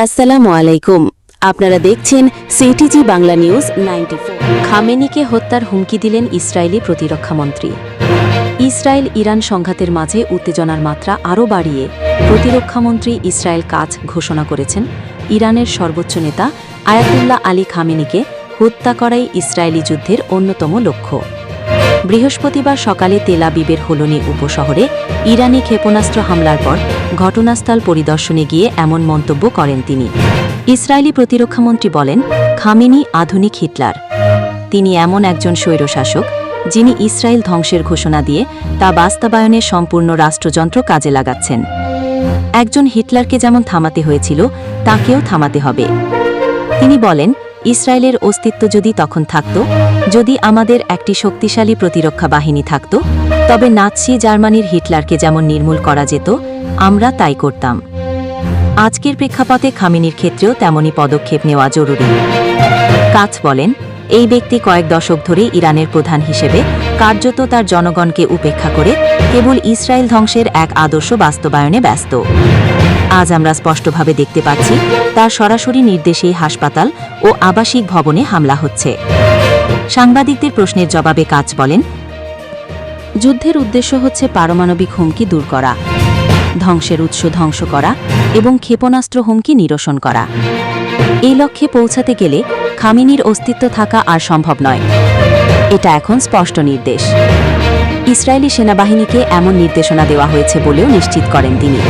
আসসালামু আলাইকুম। আপনারা দেখছেন সিটিজি বাংলা নিউজ 94। খামেনিকে হত্যার হুমকি দিলেন ইসরায়েলি প্রতিরক্ষামন্ত্রী। ইসরায়েল ইরান সংঘাতের মাঝে উত্তেজনার মাত্রা আরও বাড়িয়ে প্রতিরক্ষামন্ত্রী ইসরায়েল কাজ ঘোষণা করেছেন ইরানের সর্বোচ্চ নেতা আয়াতুল্লাহ আলী খামেনিকে হত্যা করাই ইসরায়েলি যুদ্ধের অন্যতম লক্ষ্য। বৃহস্পতিবার সকালে তেল আবিবের হোলনি উপশহরে ইরানি ক্ষেপণাস্ত্র হামলার পর ঘটনাস্থল পরিদর্শনে গিয়ে এমন মন্তব্য করেন তিনি। ইসরায়েলি প্রতিরক্ষামন্ত্রী বলেন, খামেনি আধুনিক হিটলার। তিনি এমন একজন স্বৈরশাসক যিনি ইসরায়েল ধ্বংসের ঘোষণা দিয়ে তা বাস্তবায়নে সম্পূর্ণ রাষ্ট্রযন্ত্র কাজে লাগাচ্ছেন। একজন হিটলারকে যেমন থামাতে হয়েছিল তাকেও থামাতে হবে। তিনি বলেন, ইসরায়েলের অস্তিত্ব যদি তখন থাকত, যদি আমাদের একটি শক্তিশালী প্রতিরক্ষা বাহিনী থাকত, তবে নাৎসি জার্মানির হিটলারকে যেমন নির্মূল করা যেত, আমরা তাই করতাম। আজকের প্রেক্ষাপটে খামেনির ক্ষেত্রেও তেমনই পদক্ষেপ নেওয়া জরুরি। কাজ বলেন, এই ব্যক্তি কয়েক দশক ধরে ইরানের প্রধান হিসেবে কার্যত তার জনগণকে উপেক্ষা করে কেবল ইসরায়েল ধ্বংসের এক আদর্শ বাস্তবায়নে ব্যস্ত। আজ আমরা স্পষ্টভাবে দেখতে পাচ্ছি তার সরাসরি নির্দেশেই হাসপাতাল ও আবাসিক ভবনে হামলা হচ্ছে। সাংবাদিকদের প্রশ্নের জবাবে কাজ বলেন, যুদ্ধের উদ্দেশ্য হচ্ছে পারমাণবিক হুমকি দূর করা, ধ্বংসের উৎস ধ্বংস করা এবং ক্ষেপণাস্ত্র হুমকি নিরসন করা। এই লক্ষ্যে পৌঁছাতে গেলে খামেনির অস্তিত্ব থাকা আর সম্ভব নয়। এটা এখন স্পষ্ট নির্দেশ। ইসরায়েলি সেনাবাহিনীকে এমন নির্দেশনা দেওয়া হয়েছে বলেও নিশ্চিত করেন তিনি।